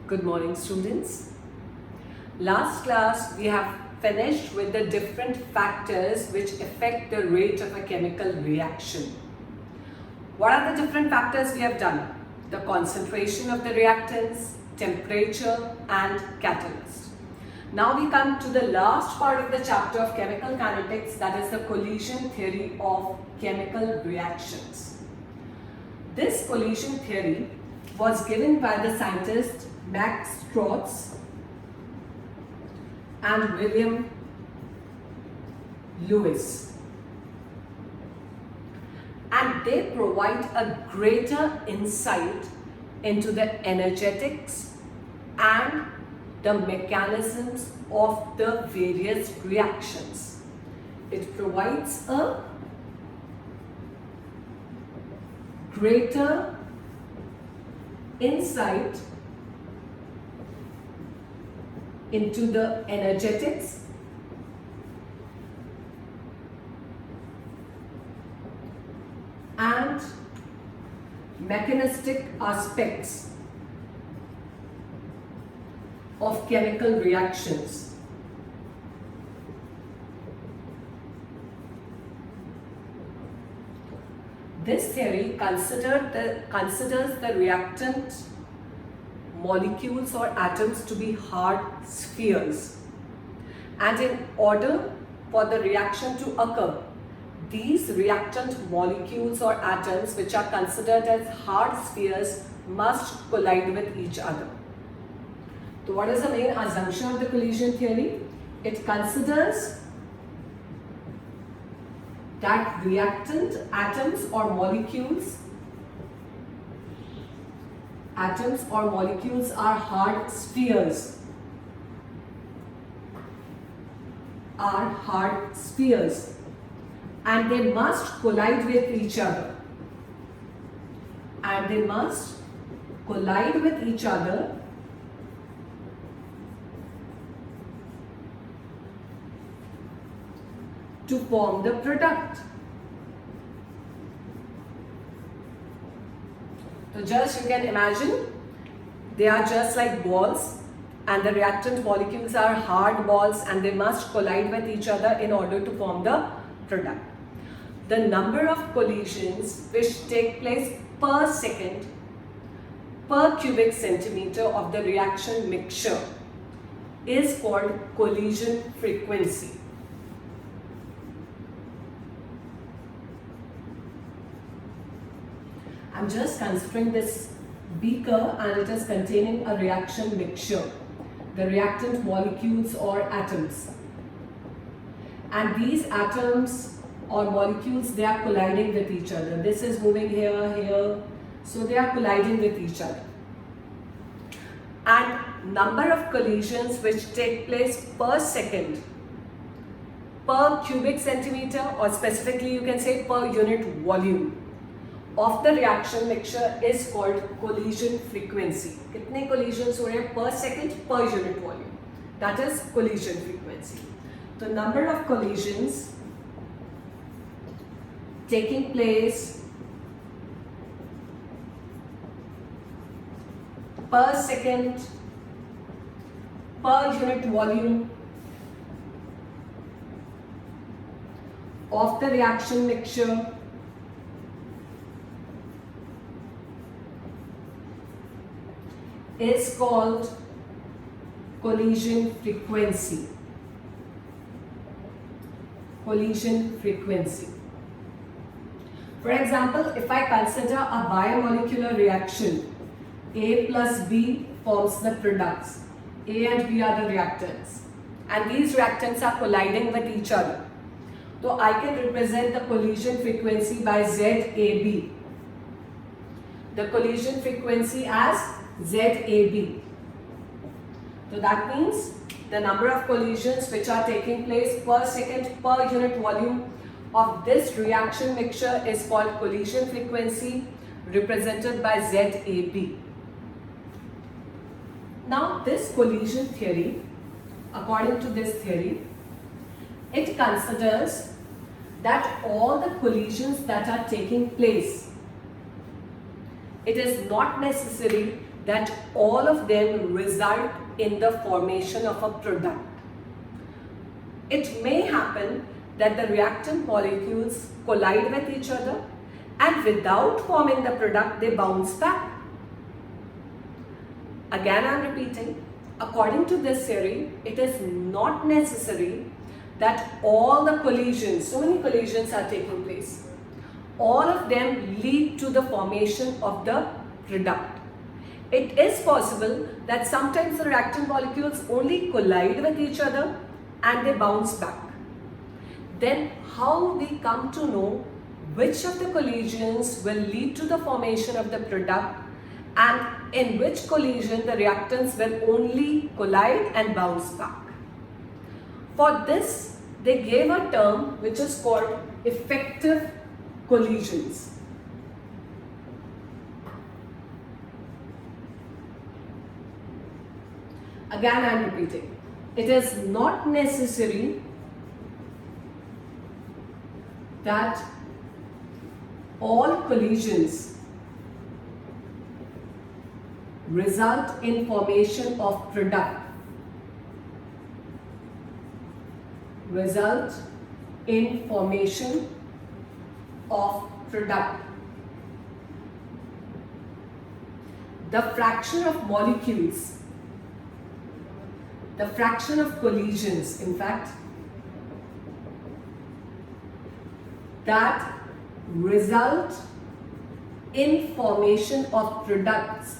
Good morning, students. Last class we have finished with the different factors which affect the rate of a chemical reaction. What are the different factors we have done? The concentration of the reactants, temperature and catalyst. Now we come to the last part of the chapter of chemical kinetics, that is the collision theory of chemical reactions. This collision theory was given by the scientists Max Strauss and William Lewis, and they provide a greater insight into the energetics and the mechanisms of the various reactions. It provides a greater insight into the energetics and mechanistic aspects of chemical reactions. This theory considers the reactant molecules or atoms to be hard spheres, and in order for the reaction to occur, these reactant molecules or atoms which are considered as hard spheres must collide with each other. So what is the main assumption of the collision theory? It considers that reactant atoms or molecules are hard spheres, and they must collide with each other, to form the product. So just you can imagine, they are just like balls, and the reactant molecules are hard balls, and they must collide with each other in order to form the product. The number of collisions which take place per second per cubic centimeter of the reaction mixture is called collision frequency. I'm just considering this beaker, and it is containing a reaction mixture, the reactant molecules or atoms. And these atoms or molecules, they are colliding with each other. This is moving here, so they are colliding with each other. And number of collisions which take place per second per cubic centimeter, or specifically you can say per unit volume of the reaction mixture, is called collision frequency. कितने collisions हो रहे हैं per second per unit volume, that is collision frequency. The number of collisions taking place per second per unit volume of the reaction mixture is called collision frequency. Collision frequency. For example, if I consider a biomolecular reaction, A plus B forms the products. A and B are the reactants, and these reactants are colliding with each other. So I can represent the collision frequency by ZAB. The collision frequency as ZAB. So that means the number of collisions which are taking place per second per unit volume of this reaction mixture is called collision frequency, represented by ZAB. Now this collision theory, according to this theory, it considers that all the collisions that are taking place, it is not necessary that all of them result in the formation of a product. It may happen that the reactant molecules collide with each other and without forming the product, they bounce back. Again, I am repeating, according to this theory, it is not necessary that all the collisions, so many collisions are taking place, all of them lead to the formation of the product. It is possible that sometimes the reactant molecules only collide with each other and they bounce back. Then how we come to know which of the collisions will lead to the formation of the product and in which collision the reactants will only collide and bounce back? For this, they gave a term which is called effective collisions. Again, I am repeating, it is not necessary that all collisions result in formation of product. Result in formation of product. The fraction of molecules, the fraction of collisions, in fact, that result in formation of products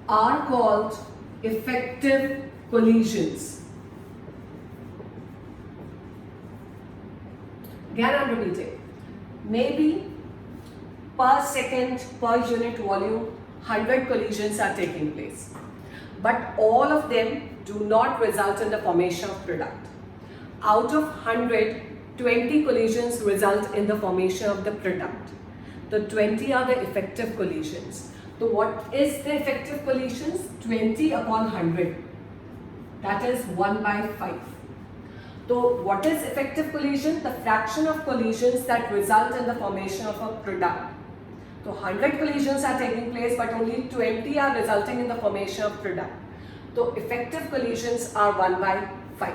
are called effective collisions. Again, I am repeating. Maybe per second, per unit volume, 100 collisions are taking place. But all of them do not result in the formation of product. Out of 100, 20 collisions result in the formation of the product. The 20 are the effective collisions. So what is the effective collisions? 20 upon 100. That is 1 by 5. So what is effective collision? The fraction of collisions that result in the formation of a product. So 100 collisions are taking place, but only 20 are resulting in the formation of product. So effective collisions are 1 by 5.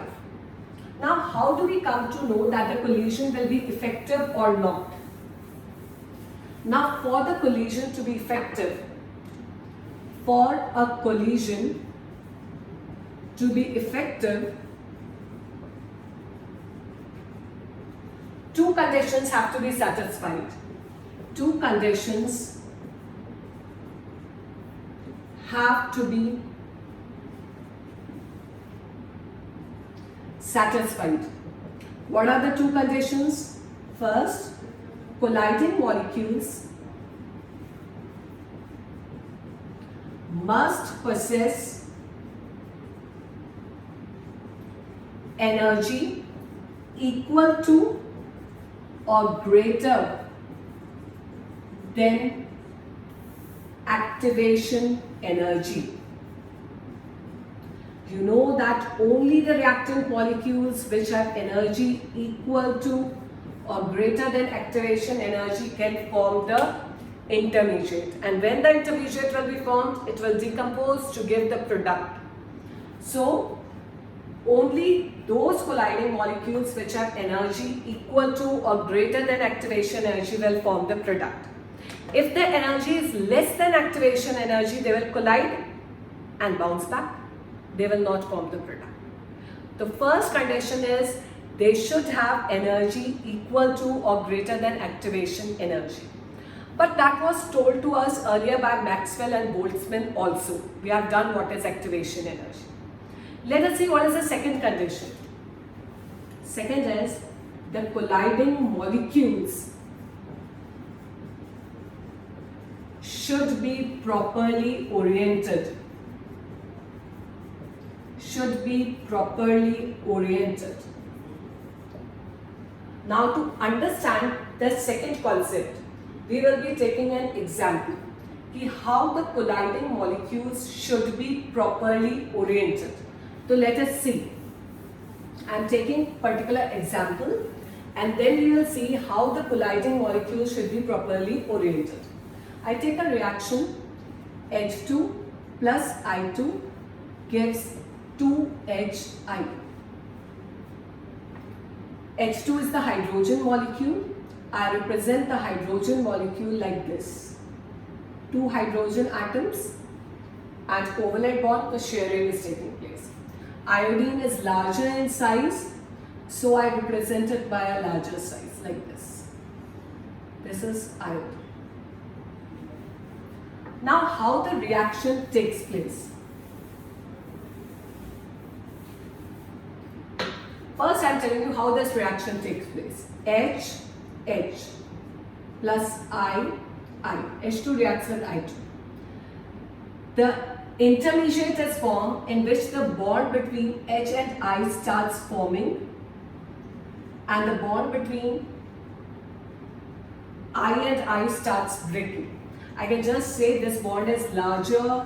Now how do we come to know that the collision will be effective or not? Now for the collision to be effective, for a collision to be effective, two conditions have to be satisfied. Two conditions have to be satisfied. What are the two conditions? First, colliding molecules must possess energy equal to or greater than activation energy. You know that only the reactant molecules which have energy equal to or greater than activation energy can form the intermediate. And when the intermediate will be formed, it will decompose to give the product. So, only those colliding molecules which have energy equal to or greater than activation energy will form the product. If the energy is less than activation energy, they will collide and bounce back. They will not form the product. The first condition is they should have energy equal to or greater than activation energy. But that was told to us earlier by Maxwell and Boltzmann also. We have done what is activation energy. Let us see what is the second condition. Second is the colliding molecules should be properly oriented. Should be properly oriented. Now to understand the second concept, we will be taking an example. How the colliding molecules should be properly oriented. So let us see. I am taking particular example. and then we will see how the colliding molecules should be properly oriented. I take a reaction H2 plus I2 gives 2HI. H2 is the hydrogen molecule. I represent the hydrogen molecule like this. 2 hydrogen atoms and covalent bond, the shearing is taking place. Iodine is larger in size, so I represent it by a larger size like this. This is iodine. Now how the reaction takes place. First I am telling you how this reaction takes place. H plus I. H2 reacts with I2. The intermediate is formed in which the bond between H and I starts forming, and the bond between I and I starts breaking. I can just say this bond is larger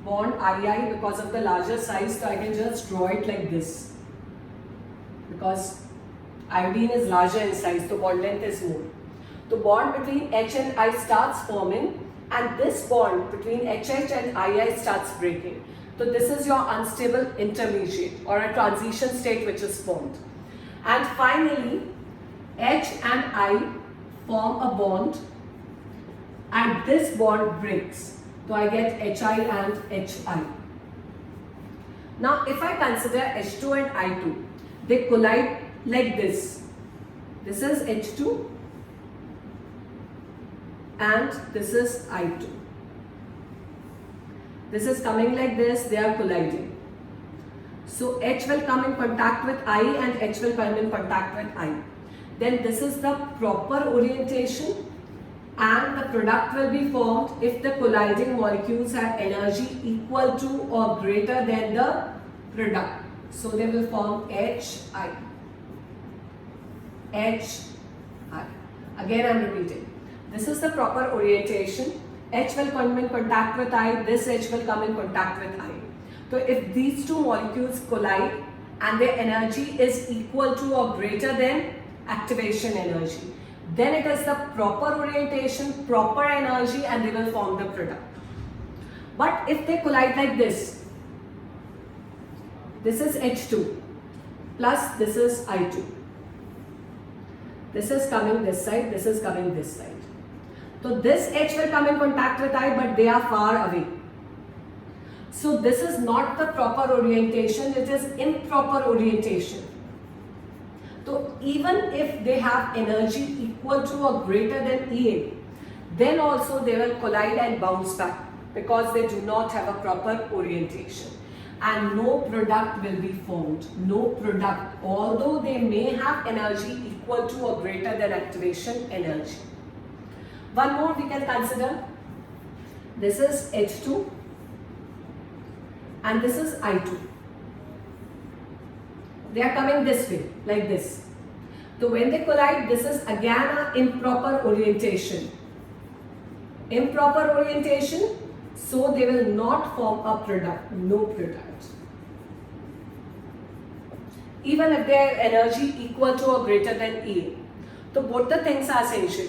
bond II because of the larger size, so I can just draw it like this. Because iodine is larger in size, the bond length is more. The bond between H and I starts forming, and this bond between HH and II starts breaking. So this is your unstable intermediate or a transition state which is formed. And finally, H and I form a bond, and this bond breaks. So I get HI and HI. Now if I consider H2 and I2, they collide like this. This is H2 and this is I2. This is coming like this, they are colliding. So H will come in contact with I and H will come in contact with I. Then this is the proper orientation, and the product will be formed if the colliding molecules have energy equal to or greater than the product. So they will form HI. HI. Again I am repeating. This is the proper orientation. H will come in contact with I, this H will come in contact with I. So if these two molecules collide and their energy is equal to or greater than activation energy, then it is the proper orientation, proper energy, and they will form the product. But if they collide like this is H2 plus this is I2. This is coming this side, this is coming this side. So this H will come in contact with I, but they are far away. So this is not the proper orientation, it is improper orientation. So even if they have energy equal to or greater than EA, then also they will collide and bounce back because they do not have a proper orientation. And no product will be formed. No product, although they may have energy equal to or greater than activation energy. One more we can consider. This is H2 and this is I2. They are coming this way, like this. So when they collide, this is again an improper orientation. Improper orientation, so they will not form a product, no product. Even if their energy equal to or greater than EA. So both the things are essential.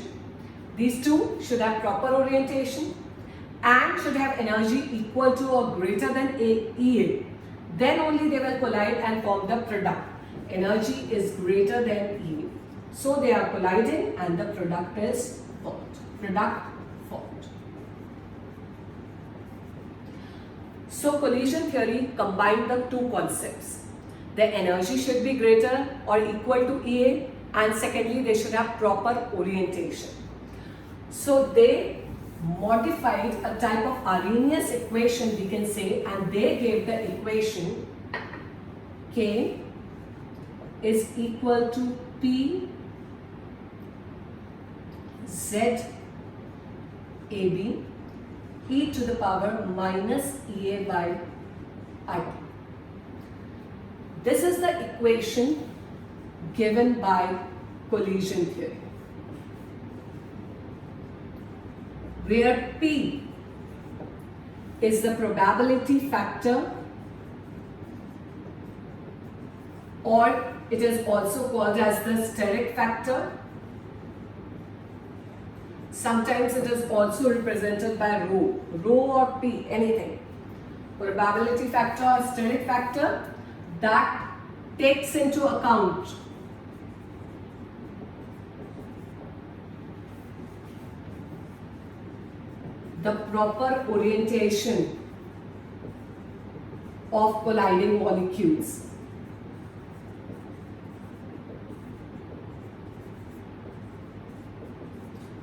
These two should have proper orientation and should have energy equal to or greater than EA. Then only they will collide and form the product. Energy is greater than EA. So they are colliding and the product is formed. Product formed. So collision theory combined the two concepts. The energy should be greater or equal to EA, and secondly they should have proper orientation. So they modified a type of Arrhenius equation, we can say, and they gave the equation K is equal to P Z AB e to the power minus EA by I. This is the equation given by collision theory, where P is the probability factor or it is also called as the steric factor. Sometimes it is also represented by rho or P, anything. Probability factor or steric factor that takes into account the proper orientation of colliding molecules.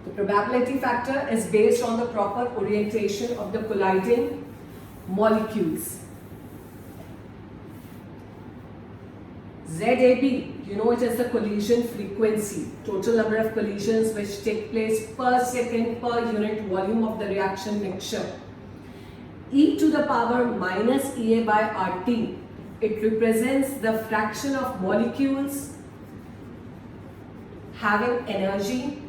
The probability factor is based on the proper orientation of the colliding molecules. ZAB, you know, it is the collision frequency, total number of collisions which take place per second per unit volume of the reaction mixture. E to the power minus EA by RT, it represents the fraction of molecules having energy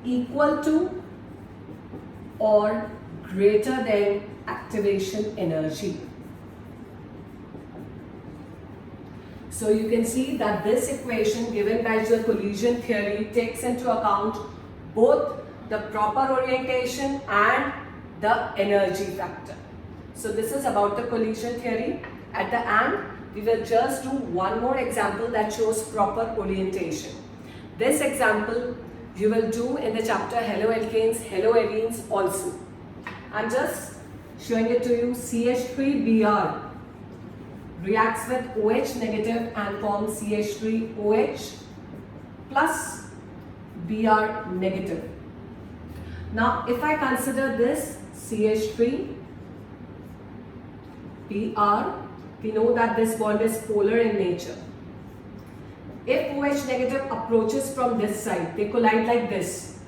equal to or greater than activation energy. So you can see that this equation given by the collision theory takes into account both the proper orientation and the energy factor. So this is about the collision theory. At the end, we will just do one more example that shows proper orientation. This example you will do in the chapter haloalkanes, haloarenes also. I'm just showing it to you. CH3Br reacts with OH negative and forms CH3OH plus Br negative. Now if I consider this CH3Br, we know that this bond is polar in nature. If OH negative approaches from this side, they collide like this,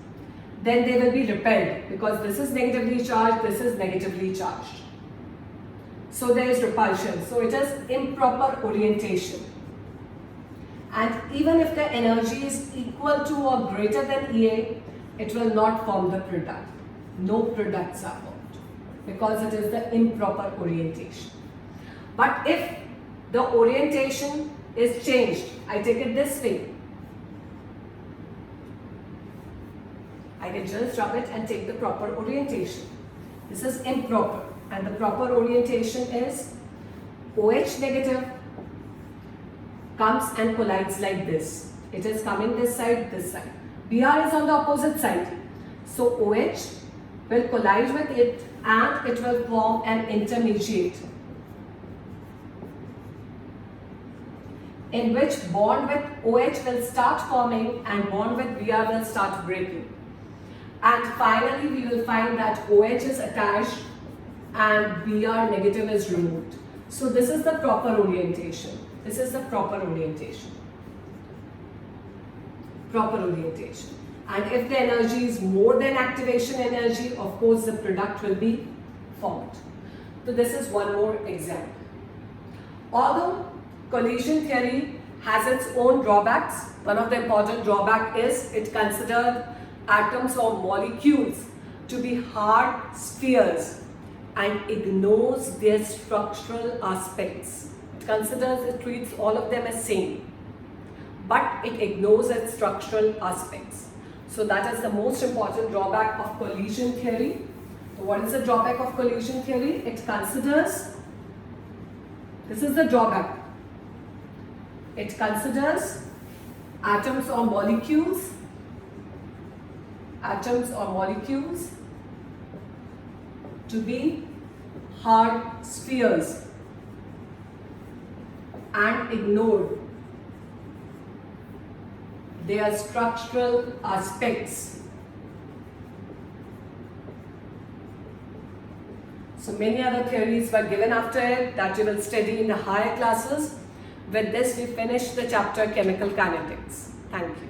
then they will be repelled because this is negatively charged, this is negatively charged. So there is repulsion. So it is improper orientation. And even if the energy is equal to or greater than EA, it will not form the product. No products are formed because it is the improper orientation. But if the orientation is changed, I take it this way, I can just rub it and take the proper orientation. This is improper, and the proper orientation is OH negative comes and collides like this. It is coming this side, this side. Br is on the opposite side. So OH will collide with it and it will form an intermediate in which bond with OH will start forming and bond with Br will start breaking. And finally we will find that OH is attached and Br negative is removed. So this is the proper orientation. This is the proper orientation. Proper orientation. And if the energy is more than activation energy, of course the product will be formed. So this is one more example. Although collision theory has its own drawbacks, one of the important drawbacks is it considers atoms or molecules to be hard spheres and ignores their structural aspects. It treats all of them as same, but it ignores its structural aspects. So that is the most important drawback of collision theory. So what is the drawback of collision theory? It considers, this is the drawback, it considers atoms or molecules to be hard spheres and ignore their structural aspects. So many other theories were given after it that you will study in the higher classes. With this we finish the chapter Chemical Kinetics. Thank you.